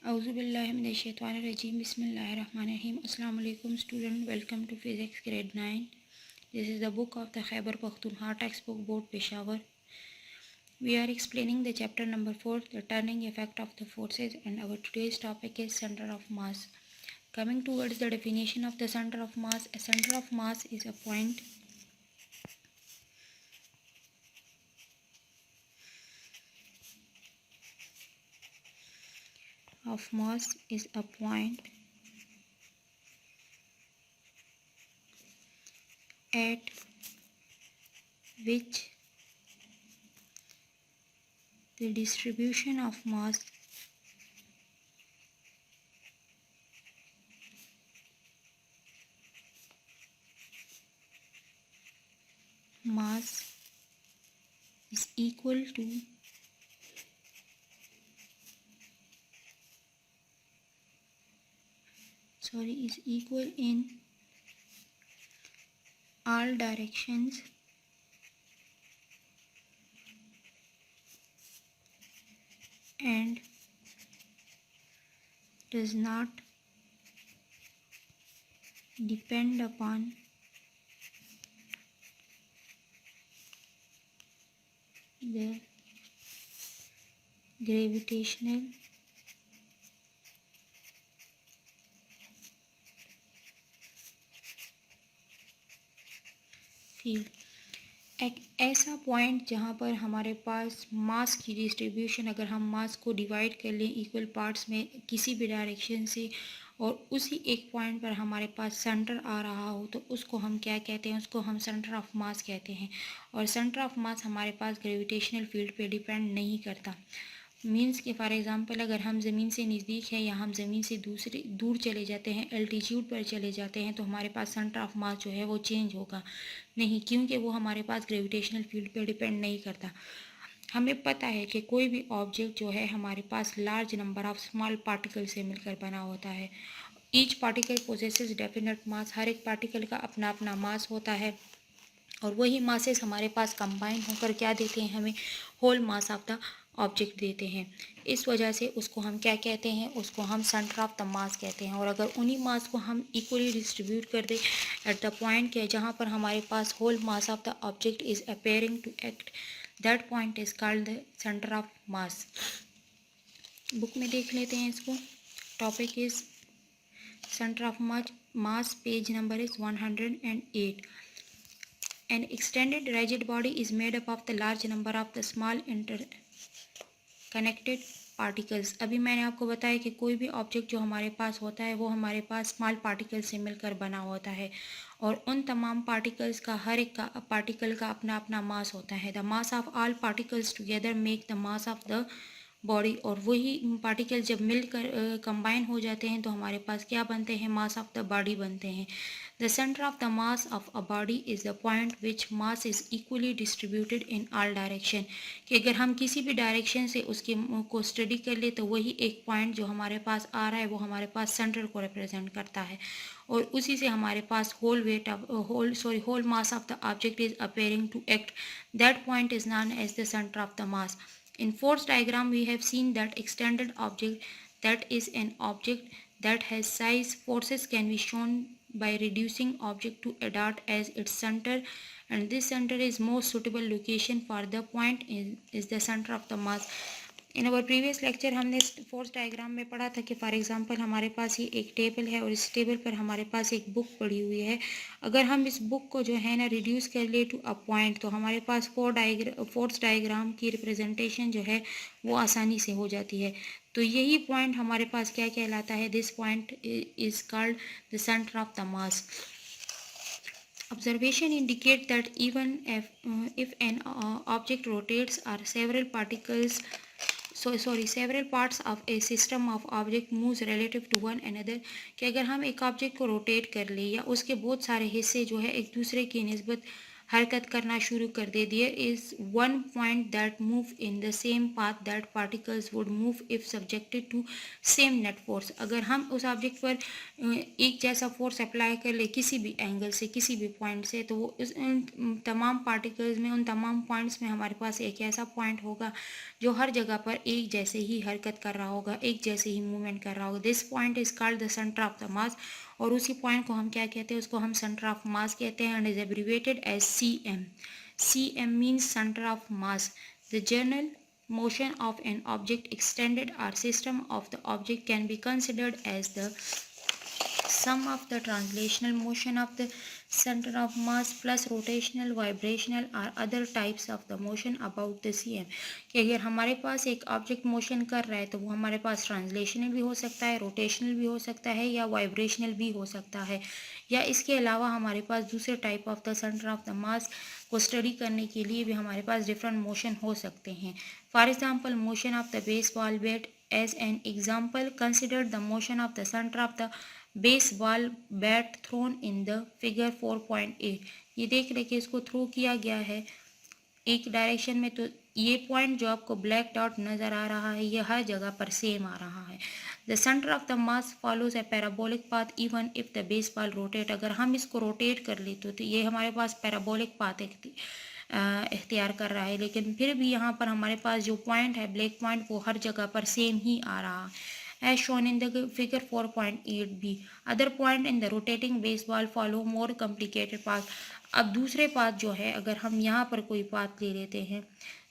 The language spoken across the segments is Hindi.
Auzubillahiminash-shaytanir-rajim. Bismillahir-rahmanir-rahim. Assalamu alaikum student. Welcome to Physics Grade 9. This is the book of the Khyber Pakhtunkhwa textbook board Peshawar. We are explaining the chapter number 4, the turning effect of the forces, and our today's topic is center of mass. Coming towards the definition of the center of mass, a center of mass is a point at which the distribution of mass is equal in all directions and does not depend upon the gravitational field. एक ऐसा पॉइंट जहाँ पर हमारे पास मास की डिस्ट्रीब्यूशन, अगर हम मास को डिवाइड कर लें इक्वल पार्ट्स में किसी भी डायरेक्शन से, और उसी एक पॉइंट पर हमारे पास सेंटर आ रहा हो, तो उसको हम क्या कहते हैं? उसको हम सेंटर ऑफ मास कहते हैं। और सेंटर ऑफ मास हमारे पास ग्रेविटेशनल फील्ड पे डिपेंड नहीं करता। मीन्स कि फॉर एग्ज़ाम्पल अगर हम ज़मीन से नज़दीक हैं या हम ज़मीन से दूर चले जाते हैं, एल्टीट्यूड पर चले जाते हैं, तो हमारे पास सेंटर ऑफ मास जो है वो चेंज होगा नहीं, क्योंकि वो हमारे पास ग्रेविटेशनल फील्ड पे डिपेंड नहीं करता। हमें पता है कि कोई भी ऑब्जेक्ट जो है हमारे पास large number of small particle से मिलकर बना होता है। Each particle possesses definite mass, हर एक पार्टिकल का अपना अपना मास होता है, और वही मासेस हमारे पास कंबाइन होकर क्या देते हैं? हमें whole mass of the object देते हैं। इस वजह से उसको हम क्या कहते हैं? उसको हम सेंटर ऑफ द मास कहते हैं। और अगर उन्हीं मास को हम इक्वली डिस्ट्रीब्यूट कर दें एट द पॉइंट के जहाँ पर हमारे पास whole mass of the object is appearing to act, that point is called the centre of mass. Book में देख लेते हैं इसको। Topic is centre of mass, page number is 108. An extended rigid body is made up of the large number of the small interconnected particles. अभी मैंने आपको बताया कि कोई भी ऑब्जेक्ट जो हमारे पास होता है वो हमारे पास स्मॉल पार्टिकल से मिलकर बना होता है, और उन तमाम पार्टिकल्स का हर एक का पार्टिकल का अपना अपना मास होता है। The mass of all particles together make the mass of the body. और वही पार्टिकल जब मिलकर कंबाइन हो जाते हैं तो हमारे पास क्या बनते हैं? मास ऑफ द बॉडी बनते हैं। The centre of the mass of a body is the point which mass is equally distributed in all direction. कि अगर हम किसी भी डायरेक्शन से उसके को स्टडी कर ले तो वही एक पॉइंट जो हमारे पास आ रहा है वो हमारे पास सेंटर को रिप्रेजेंट करता है, और उसी से हमारे पास whole mass of the object is appearing to act, that point is known as the centre of the mass. In force diagram, we have seen that extended object, that is an object that has size, forces can be shown by reducing object to a dot as its center, and this center is most suitable location for the point is the center of the mass. In our previous lecture हमने फोर्स डायग्राम में पढ़ा था कि फॉर एग्जांपल हमारे पास ये एक टेबल है और इस टेबल पर हमारे पास एक बुक पड़ी हुई है। अगर हम इस बुक को जो है ना रिड्यूस कर ले टू अ पॉइंट, तो हमारे पास फोर्स डायग्राम की रिप्रेजेंटेशन जो है वो आसानी से हो जाती है। तो यही पॉइंट हमारे पास क्या कहलाता है? This point is called the centre of the mass. Observation indicate that even if an object rotates or several parts of a system of object moves relative to one another, कि अगर हम एक ऑब्जेक्ट को रोटेट कर ले या उसके बहुत सारे हिस्से जो है एक दूसरे की निस्बत हरकत करना शुरू कर दे, there is one point that move in the same path that particles would move if subjected to same net force. अगर हम उस ऑब्जेक्ट पर एक जैसा फोर्स अप्लाई कर ले किसी भी एंगल से, किसी भी पॉइंट से, तो वो उन तमाम पार्टिकल्स में, उन तमाम पॉइंट्स में हमारे पास एक ऐसा पॉइंट होगा जो हर जगह पर एक जैसे ही हरकत कर रहा होगा, एक जैसे ही मूवमेंट कर रहा होगा। This point is called the centre of the mass, और उसी पॉइंट को हम क्या कहते हैं, उसको हम सेंटर ऑफ मास कहते हैं, and is abbreviated as CM। CM means centre of mass. The general motion of an object extended or system of the object can be considered as the sum of the translational motion of the center of mass plus rotational, vibrational or other types of the motion about the CM। कि अगर हमारे पास एक ऑब्जेक्ट मोशन कर रहा है तो वो हमारे पास ट्रांसलेशनल भी हो सकता है, रोटेशनल भी हो सकता है, या वाइब्रेशनल भी हो सकता है, या इसके अलावा हमारे पास दूसरे type of the centre of the मास को स्टडी करने के लिए भी हमारे पास डिफरेंट मोशन हो सकते हैं। For example, motion of the baseball bat as an example, consider the motion of the centre of the baseball bat thrown in the figure 4.8। ये देख रहे कि इसको थ्रो किया गया है एक डायरेक्शन में, तो ये पॉइंट जो आपको ब्लैक डॉट नज़र आ रहा है ये हर जगह पर सेम आ रहा है। The centre of the mass follows A parabolic path even if the baseball rotate. अगर हम इसको रोटेट कर ले तो ये हमारे पास पैराबोलिक पाथ इख्तियार कर रहा है, लेकिन फिर भी यहाँ पर हमारे पास जो पॉइंट है ब्लैक पॉइंट वो हर जगह पर सेम ही आ रहा है, as shown in the figure 4.8b। other point in the rotating baseball follow more complicated path। अब दूसरे पाथ जो है, अगर हम यहाँ पर कोई पाथ ले लेते हैं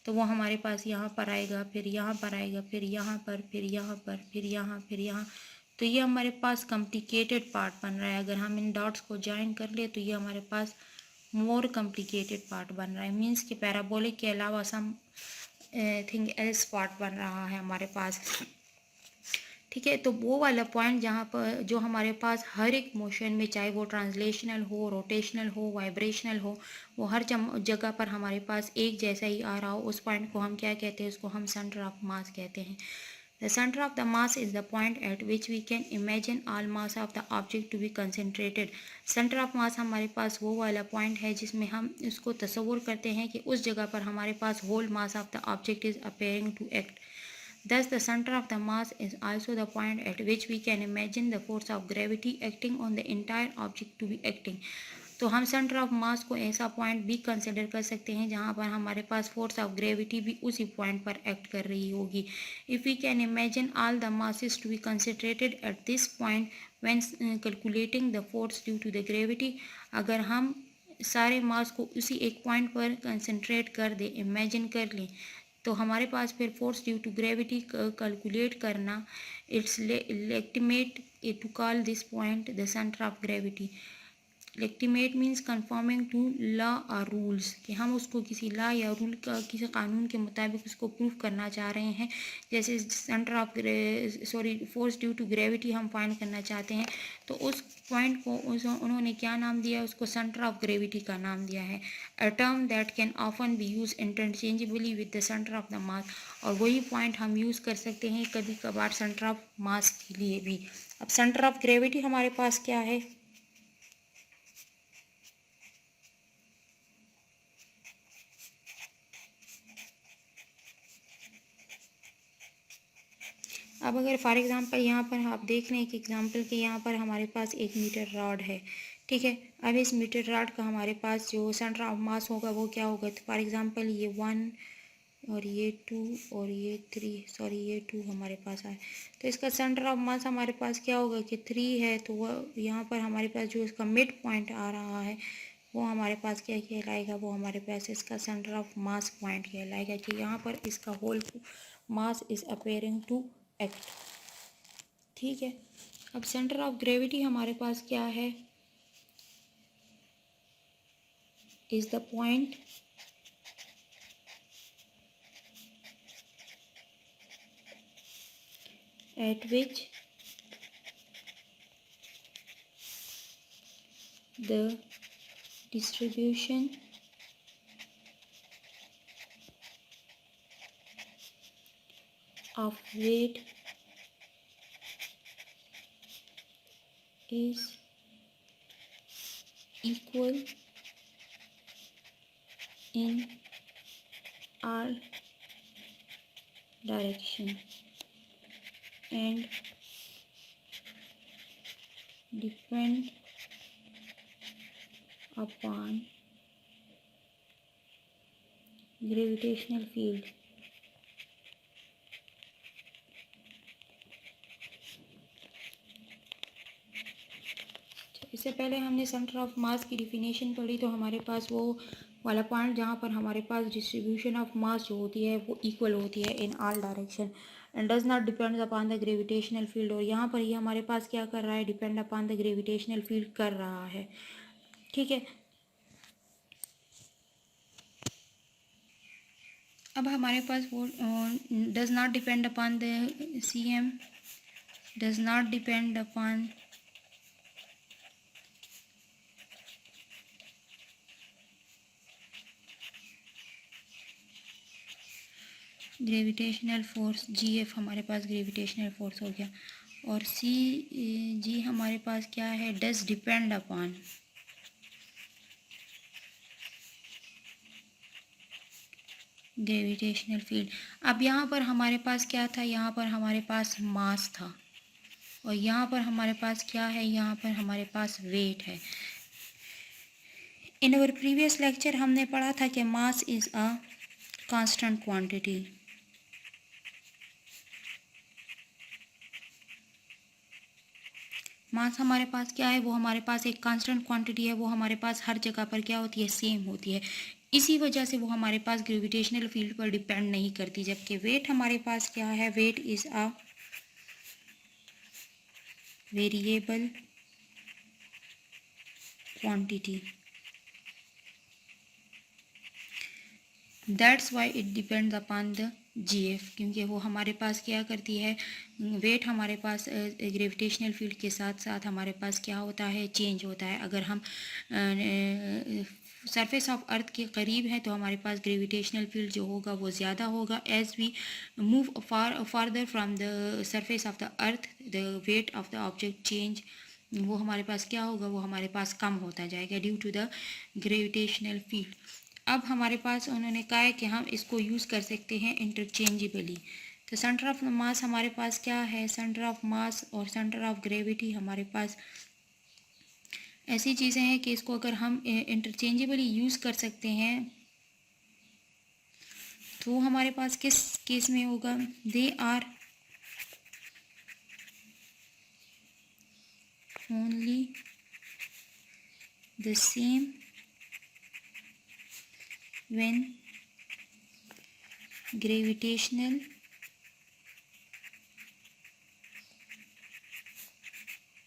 तो वो हमारे पास यहाँ पर आएगा, फिर यहाँ पर आएगा, फिर यहाँ पर, फिर यहाँ पर, फिर यहाँ, फिर यहाँ, तो ये हमारे पास कॉम्प्लिकेटेड पार्ट बन रहा है। अगर हम इन डॉट्स को ज्वाइन कर ले तो ये हमारे पास मोर कॉम्प्लिकेटेड पार्ट बन रहा है, मीन्स कि पैराबोलिक के अलावा सम थिंग एल्स पार्ट बन रहा है हमारे पास। ठीक है, तो वो वाला पॉइंट जहाँ पर जो हमारे पास हर एक मोशन में, चाहे वो ट्रांसलेशनल हो, रोटेशनल हो, वाइब्रेशनल हो, वो हर जगह पर हमारे पास एक जैसा ही आ रहा हो, उस पॉइंट को हम क्या कहते हैं, उसको हम सेंटर ऑफ मास कहते हैं। The centre of the mass is the point at which we can imagine all mass of the object to be concentrated. Centre of mass हमारे पास वो वाला पॉइंट है जिसमें हम इसको तस्वुर करते हैं कि उस जगह पर हमारे पास whole mass of the object is appearing to act. Thus, the center of the mass is also the point at which we can imagine the force of gravity acting on the entire object to be acting। तो हम सेंटर ऑफ मास को ऐसा पॉइंट भी कंसिडर कर सकते हैं जहाँ पर हमारे पास फोर्स ऑफ ग्रेविटी भी उसी पॉइंट पर एक्ट कर रही होगी। If we can imagine all the masses to be concentrated at this point when calculating the force due to the gravity. अगर हम सारे मास को उसी एक पॉइंट पर कंसनट्रेट कर दें, इमेजिन कर लें, तो हमारे पास फिर force due to gravity calculate करना, it's legitimate to call this point the centre of gravity. Legitimate means conforming to law और रूल्स, कि हम उसको किसी लॉ या रूल का, किसी कानून के मुताबिक उसको प्रूव करना चाह रहे हैं। जैसे centre of force due to gravity हम फाइंड करना चाहते हैं, तो उस पॉइंट को उन्होंने क्या नाम दिया, उसको सेंटर ऑफ ग्रेविटी का नाम दिया है। A term that can often B use interchangeably with the centre of the mass. और वही पॉइंट हम यूज़ कर सकते हैं कभी कभार सेंटर ऑफ मास के लिए भी। अब सेंटर ऑफ ग्रेविटी हमारे पास क्या है, अब अगर फॉर एग्ज़ाम्पल यहाँ पर आप देख रहे हैं कि एग्ज़ाम्पल के यहाँ पर हमारे पास 1 मीटर रॉड है, ठीक है। अब इस मीटर रॉड का हमारे पास जो सेंटर ऑफ मास होगा वो क्या होगा, तो फॉर एग्ज़ाम्पल ये 1 और ये 2 और ये 3, ये 2 हमारे पास आए, तो इसका सेंटर ऑफ मास हमारे पास क्या होगा कि 3 है, तो वह यहाँ पर हमारे पास जो इसका मिड पॉइंट आ रहा है वो हमारे पास क्या कहलाएगा, वो हमारे पास इसका सेंटर ऑफ मास पॉइंट कहलाएगा, कि यहाँ पर इसका whole mass is appearing to act. ठीक है, अब सेंटर ऑफ ग्रेविटी हमारे पास क्या है, is the point at which the distribution of weight is equal in all direction and depend upon gravitational field. इससे पहले हमने सेंटर ऑफ मास की डिफिनेशन पढ़ी, तो हमारे पास वो वाला पॉइंट जहाँ पर हमारे पास डिस्ट्रीब्यूशन ऑफ मास जो होती है वो इक्वल होती है in all direction and does not depend upon the gravitational field. और यहाँ पर ये हमारे पास क्या कर रहा है, depend upon the gravitational field कर रहा है। ठीक है, अब हमारे पास वो does not depend upon the CM, does not depend upon gravitational force GF, हमारे पास ग्रेविटेशनल फोर्स हो गया। और CG हमारे पास क्या है, does depend upon gravitational field. अब यहाँ पर हमारे पास क्या था, यहाँ पर हमारे पास मास था और यहाँ पर हमारे पास क्या है, यहाँ पर हमारे पास वेट है। इन अवर प्रीवियस लेक्चर हमने पढ़ा था कि mass is a constant quantity. Mass हमारे पास क्या है, वो हमारे पास एक कांस्टेंट क्वांटिटी है, वो हमारे पास हर जगह पर क्या होती है, सेम होती है। इसी वजह से वो हमारे पास ग्रेविटेशनल फील्ड पर डिपेंड नहीं करती। जबकि वेट हमारे पास क्या है, weight is a variable quantity, that's why it depends upon the GF, क्योंकि वो हमारे पास क्या करती है, वेट हमारे पास ग्रेविटेशनल फील्ड के साथ साथ हमारे पास क्या होता है, चेंज होता है। अगर हम सरफेस ऑफ अर्थ के करीब है तो हमारे पास ग्रेविटेशनल फील्ड जो होगा वो ज़्यादा होगा। As we move farther from the surface of the earth the weight of the object change, वो हमारे पास क्या होगा, वो हमारे पास कम होता जाएगा due to the gravitational field. अब हमारे पास उन्होंने कहा है कि हम इसको यूज़ कर सकते हैं इंटरचेंजेबली। तो सेंटर ऑफ मास हमारे पास क्या है, सेंटर ऑफ मास और सेंटर ऑफ ग्रेविटी हमारे पास ऐसी चीज़ें हैं कि इसको अगर हम इंटरचेंजेबली यूज़ कर सकते हैं तो हमारे पास किस केस में होगा, they are only the same when gravitational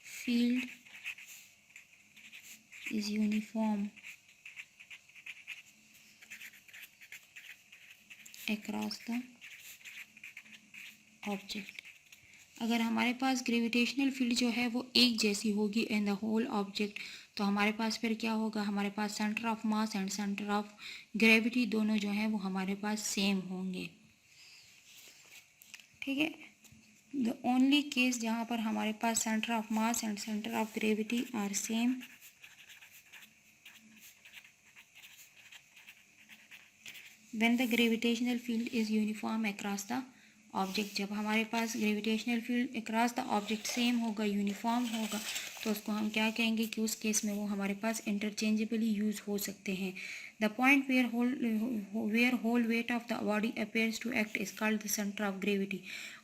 field is uniform across the object। अगर हमारे पास ग्रेविटेशनल फील्ड जो है वो एक जैसी होगी इन द होल ऑब्जेक्ट, तो हमारे पास फिर क्या होगा, हमारे पास centre of mass and centre of gravity दोनों जो हैं वो हमारे पास सेम होंगे। ठीक है, द ओनली केस जहाँ पर हमारे पास centre of mass and centre of gravity are same, when the gravitational field is uniform across the object. जब हमारे पास gravitational field across the object same होगा, यूनिफॉर्म होगा, तो उसको हम क्या कहेंगे कि उस केस में वो हमारे पास इंटरचेंजेबली यूज़ हो सकते हैं। The point where whole weight of the body appears to act is called the centre of gravity.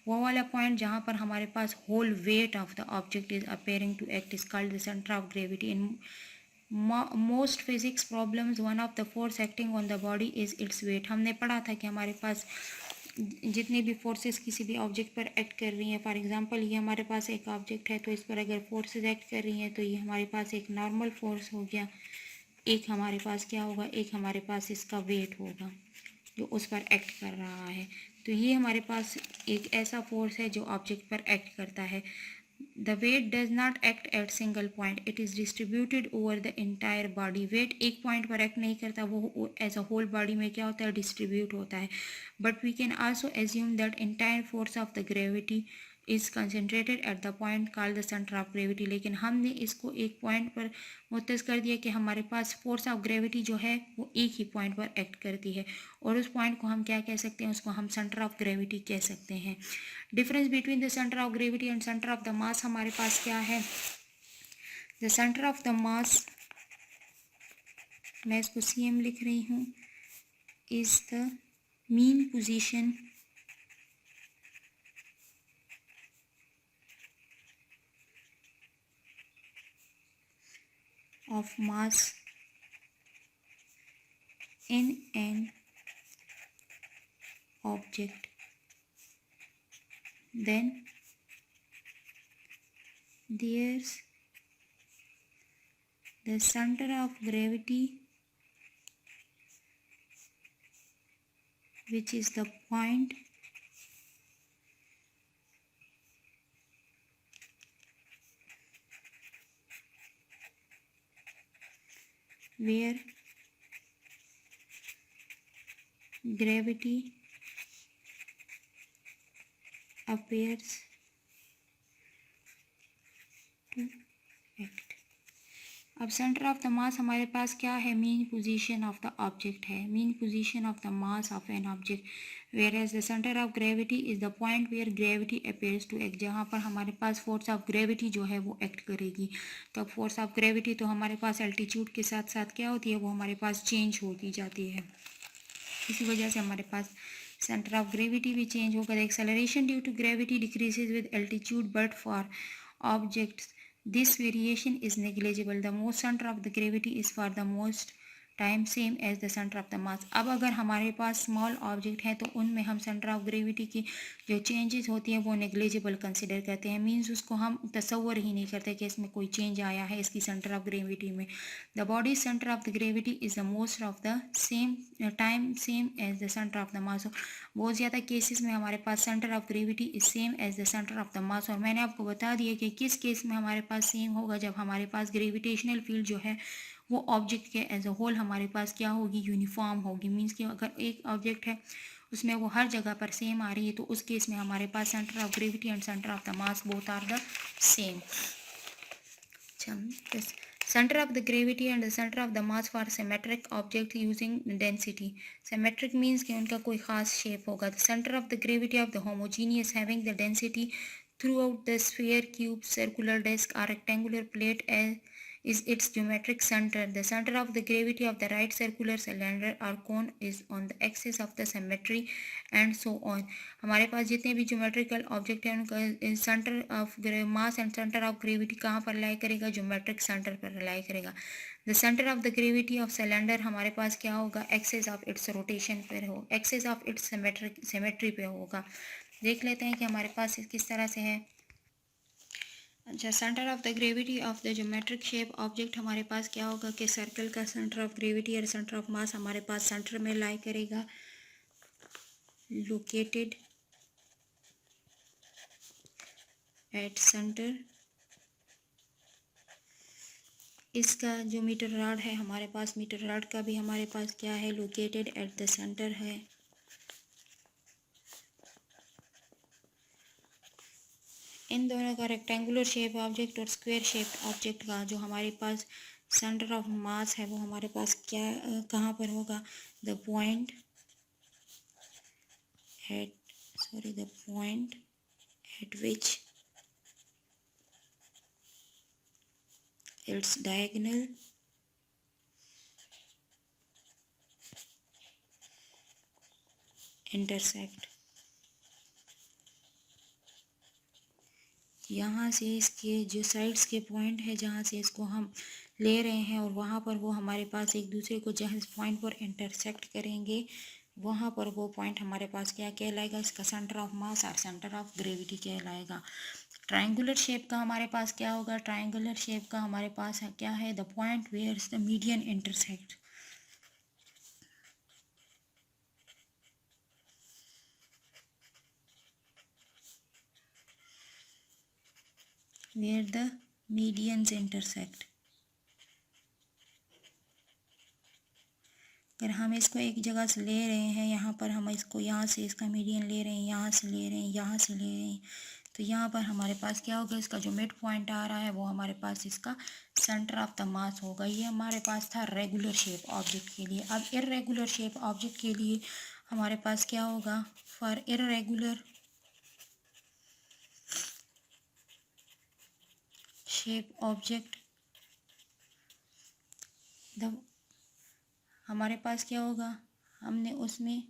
वो वाला पॉइंट जहाँ पर हमारे पास whole weight of the object is appearing to act is called the centre of gravity. In most physics problems one of the force acting on the body is its weight. हमने पढ़ा था कि हमारे पास जितने भी फोर्सेस किसी भी ऑब्जेक्ट पर एक्ट कर रही हैं, फॉर एग्जांपल ये हमारे पास एक ऑब्जेक्ट है तो इस पर अगर फोर्सेस एक्ट कर रही हैं तो ये हमारे पास एक नॉर्मल फोर्स हो गया, एक हमारे पास क्या होगा, एक हमारे पास इसका वेट होगा जो उस पर एक्ट कर रहा है। तो ये हमारे पास एक ऐसा फोर्स है जो ऑब्जेक्ट पर एक्ट करता है। The weight does not act at single point. It is distributed over the entire body. Weight एक point पर act नहीं करता, वो as a whole body में क्या होता है, distribute होता है। But we can also assume that entire force of the gravity is concentrated at the point called the centre of gravity. लेकिन हमने इसको एक पॉइंट पर मुत्तज़ कर दिया कि हमारे पास फोर्स ऑफ ग्रेविटी जो है वो एक ही पॉइंट पर एक्ट करती है, और उस पॉइंट को हम क्या कह सकते हैं, उसको हम सेंटर ऑफ ग्रेविटी कह सकते हैं। Difference between the centre of gravity and centre of the mass हमारे पास क्या है? द सेंटर ऑफ द मास, मैं इसको CM लिख रही हूँ, is the mean position of mass in an object, then there's the center of gravity, which is the point where gravity appears to act। अब सेंटर ऑफ द मास हमारे पास क्या है? Mean position of the object है, mean position of the mass of an object. Whereas the centre of gravity is the point where gravity appears to act, जहाँ पर हमारे पास फोर्स ऑफ ग्रेविटी जो है वो एक्ट करेगी। तो अब फोर्स ऑफ ग्रेविटी तो हमारे पास एल्टीट्यूड के साथ साथ क्या होती है, वो हमारे पास चेंज होती जाती है। इसी वजह से हमारे पास सेंटर ऑफ ग्रेविटी भी चेंज होगा। The acceleration due to gravity decreases with altitude, but for objects this variation is negligible. The most center of the gravity is for the most time same as the centre of the mass. अब अगर हमारे पास स्मॉल ऑब्जेक्ट है तो उनमें हम सेंटर ऑफ ग्रेविटी की जो चेंजेस होती हैं वो नेग्लिजिबल कंसिडर करते हैं, मींस उसको हम तसव्वुर ही नहीं करते कि इसमें कोई चेंज आया है इसकी सेंटर ऑफ ग्रेविटी में। The body centre of the gravity is the most of the same time same as the centre of the mass. बहुत ज़्यादा केसेस में हमारे पास centre of gravity is same as the centre of the mass, और मैंने आपको बता दिया कि किस केस में हमारे पास सेम होगा, जब हमारे पास ग्रेविटेशनल फील्ड जो है वो ऑब्जेक्ट के एज अ होल हमारे पास क्या होगी, यूनिफॉर्म होगी। मींस कि अगर एक ऑब्जेक्ट है उसमें वो हर जगह पर सेम आ रही है तो उस केस में हमारे पास centre of gravity and centre of the mass both are the same. Centre of the gravity and the centre of the mass for symmetric object using density. Symmetric means कि उनका कोई खास शेप होगा। The centre of the gravity of the homogeneous having the density throughout the sphere, cube, circular disc or rectangular plate is its geometric center. The center of the gravity of the right circular cylinder or cone is on the axis of the symmetry and so on. हमारे पास जितने भी ज्योमेट्रिकल ऑब्जेक्ट हैं उनका centre of mass and centre of gravity कहाँ पर लाई करेगा, ज्योमेट्रिक सेंटर पर लाई करेगा। The centre of the gravity of cylinder हमारे पास क्या होगा, एक्सिस ऑफ इट्स रोटेशन पर हो, एक्सिस ऑफ इट्स सिमेट्री पे होगा। देख लेते हैं कि हमारे पास किस तरह से है। अच्छा, centre of the gravity of the geometric shape object हमारे पास क्या होगा कि सर्कल का सेंटर ऑफ ग्रेविटी और सेंटर ऑफ मास हमारे पास सेंटर में लाई करेगा, लोकेटेड एट सेंटर। इसका जो मीटर रॉड है हमारे पास, मीटर रॉड का भी हमारे पास क्या है, लोकेटेड एट द सेंटर है। इन दोनों का रेक्टेंगुलर शेप ऑब्जेक्ट और स्क्वायर शेप ऑब्जेक्ट का जो हमारे पास सेंटर ऑफ मास है वो हमारे पास क्या कहाँ पर होगा, the point at which its diagonal intersect. यहाँ से इसके जो साइड्स के पॉइंट है जहाँ से इसको हम ले रहे हैं और वहाँ पर वो हमारे पास एक दूसरे को जहाँ पॉइंट पर इंटरसेक्ट करेंगे वहाँ पर वो पॉइंट हमारे पास क्या कहलाएगा, इसका सेंटर ऑफ मास और सेंटर ऑफ ग्रेविटी कहलाएगा। ट्रायंगुलर शेप का हमारे पास क्या होगा, ट्रायंगुलर शेप का हमारे पास क्या है, the point where the median intersect. where the medians intersect। अगर हम इसको एक जगह से ले रहे हैं, यहाँ पर हम इसको यहाँ से इसका मीडियन ले रहे हैं, यहाँ से ले रहे हैं, यहाँ से ले रहे हैं, तो यहाँ पर हमारे पास क्या होगा, इसका जो मिड पॉइंट आ रहा है वो हमारे पास इसका सेंटर ऑफ द मास होगा। ये हमारे पास था रेगुलर शेप ऑब्जेक्ट के लिए। अब इर्रेगुलर शेप ऑब्जेक्ट के लिए हमारे पास क्या होगा, फॉर इर्रेगुलर शेप ऑब्जेक्ट हमारे पास क्या होगा, हमने उसमें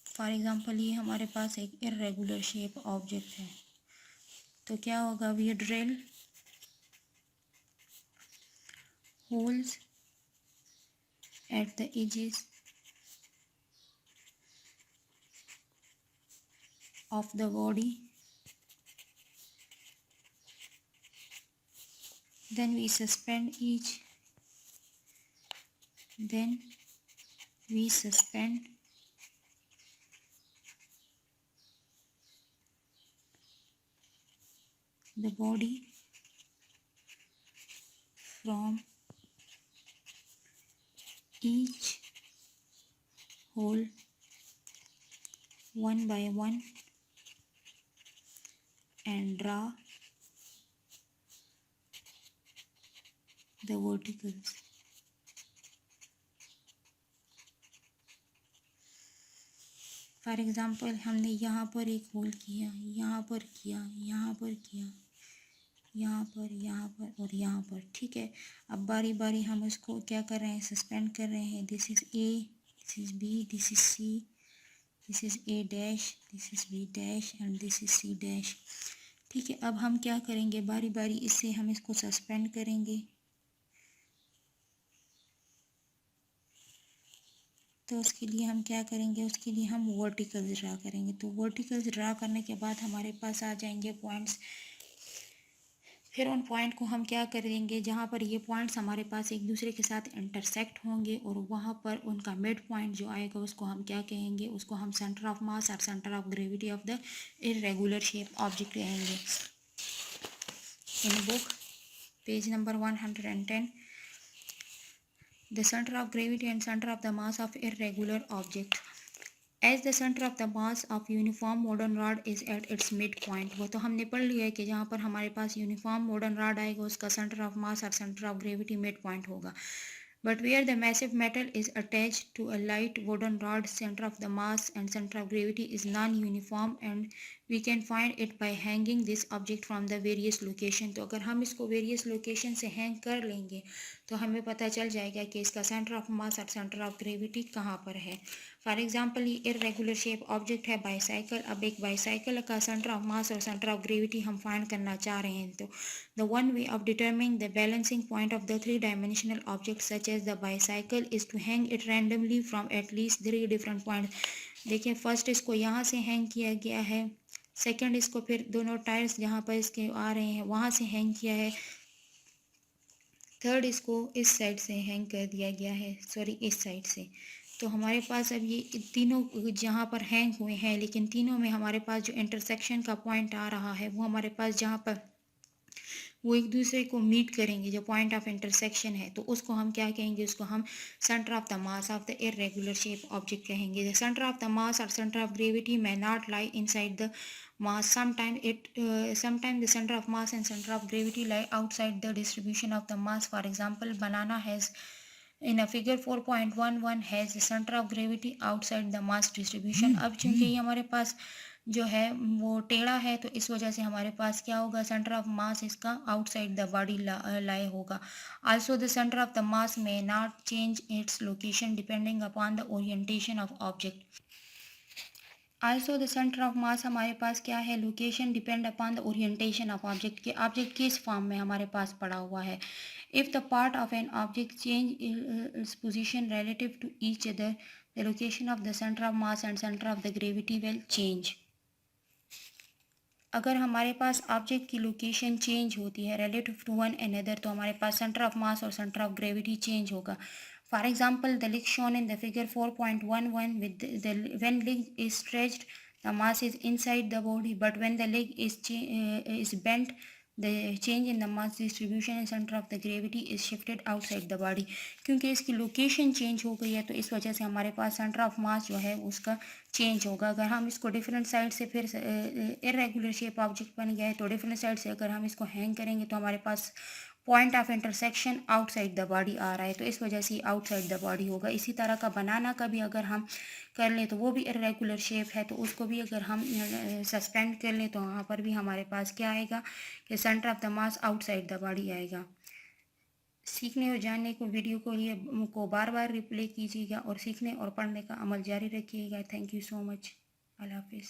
फॉर एग्जांपल ये हमारे पास एक इर्रेगुलर शेप ऑब्जेक्ट है, तो क्या होगा, we drill holes at the edges of the body, then we suspend the body from each hole one by one and draw the verticals. For example हमने यहाँ पर एक होल किया, यहाँ पर किया, यहाँ पर किया, यहाँ पर, यहाँ पर और यहाँ पर, ठीक है। अब बारी बारी हम उसको क्या कर रहे हैं, सस्पेंड कर रहे हैं। This is A, this is B, this is C, this is A dash, this is B dash and this is C dash, ठीक है। अब हम क्या करेंगे, बारी बारी इससे हम इसको सस्पेंड करेंगे। तो उसके लिए हम क्या करेंगे, उसके लिए हम वर्टिकल्स ड्रा करेंगे। तो वर्टिकल्स ड्रा करने के बाद हमारे पास आ जाएंगे पॉइंट्स। फिर उन पॉइंट को हम क्या करेंगे, जहाँ पर ये पॉइंट्स हमारे पास एक दूसरे के साथ इंटरसेक्ट होंगे और वहाँ पर उनका मिड पॉइंट जो आएगा उसको हम क्या कहेंगे, उसको हम सेंटर ऑफ मास और centre of gravity of the irregular shape object कहेंगे। In book page number 110, the center of gravity and center of the mass of irregular object. As the center of the mass of uniform modern rod is at its midpoint, वो तो हमने पढ़ लिया है कि जहाँ पर हमारे पास यूनिफॉर्म मॉडर्न रॉड आएगा उसका सेंटर ऑफ मास और centre of gravity mid point होगा। But where the massive metal is attached to a light wooden rod, center of the mass and center of gravity is non-uniform and we can find it by hanging this object from the various location. तो अगर हम इसको various location से hang कर लेंगे तो हमें पता चल जाएगा कि इसका सेंटर ऑफ मास और सेंटर ऑफ ग्रेविटी कहाँ पर है। फॉर एग्जांपल ये इर्रेगुलर शेप ऑब्जेक्ट है बाईसाइकिल। अब एक बाईसाइकिल का सेंटर ऑफ मास और सेंटर ऑफ ग्रेविटी हम फाइंड करना चाह रहे हैं। तो the one way of determining the balancing point of the 3-dimensional object such as the bicycle is to hang it randomly from at least 3 different point. देखिए फर्स्ट इसको यहाँ से हैंग किया गया है, सेकेंड इसको फिर दोनों टायर्स जहाँ पर इसके आ रहे हैं वहाँ से हैंग किया है, थर्ड इसको इस साइड से हैंग कर दिया गया है, सॉरी इस साइड से। तो हमारे पास अब ये तीनों जहाँ पर हैंग हुए हैं लेकिन तीनों में हमारे पास जो इंटरसेक्शन का पॉइंट आ रहा है वो हमारे पास जहाँ पर वो एक दूसरे को मीट करेंगे, जो पॉइंट ऑफ इंटरसेक्शन है, तो उसको हम क्या कहेंगे, उसको हम centre of the mass of the irregular shape object कहेंगे। The centre of the mass और centre of gravity may not lie inside the mass. Sometimes the center of mass and center of gravity lie outside the distribution of the mass. For example, banana has in a figure 4.11 has the center of gravity outside the mass distribution. अब चूंकि ये हमारे पास जो है वो टेढ़ा है तो इस वजह से हमारे पास क्या होगा, सेंटर ऑफ मास इसका आउटसाइड द बॉडी लाए होगा। Also the centre of the mass may not change its location depending upon the orientation of object. Also the centre of mass हमारे पास क्या है, location depend upon the orientation of object के ऑब्जेक्ट किस फॉर्म में हमारे पास पड़ा हुआ है। If the part of an object change its position relative to each other the location of the centre of mass and centre of the gravity will change. अगर हमारे पास ऑब्जेक्ट की लोकेशन चेंज होती है रिलेटिव टू वन अनदर तो हमारे पास सेंटर ऑफ मास और सेंटर ऑफ ग्रेविटी चेंज होगा। For example the leg shown in the figure 4.11 with when leg is stretched the mass is inside the body but when the leg is bent the change in the mass distribution and centre of the gravity is shifted outside the body. क्योंकि इसकी लोकेशन चेंज हो गई है तो इस वजह से हमारे पास सेंटर ऑफ मास जो है उसका चेंज होगा। अगर हम इसको डिफरेंट साइड से फिर इरेगुलर शेप ऑब्जेक्ट बन गया है तो डिफरेंट साइड से अगर हम इसको हैंग करेंगे तो हमारे पास point of intersection outside the body आ रहा है, तो इस वजह से आउटसाइड द बॉडी होगा। इसी तरह का बनाना का भी अगर हम कर लें तो वो भी इरेगुलर शेप है, तो उसको भी अगर हम सस्पेंड कर लें तो वहाँ पर भी हमारे पास क्या आएगा कि centre of the mass outside the body आएगा। सीखने और जानने को वीडियो को बार बार रिप्ले कीजिएगा और सीखने और पढ़ने का अमल जारी रखिएगा। Thank you so much. अल्लाह हाफिज़।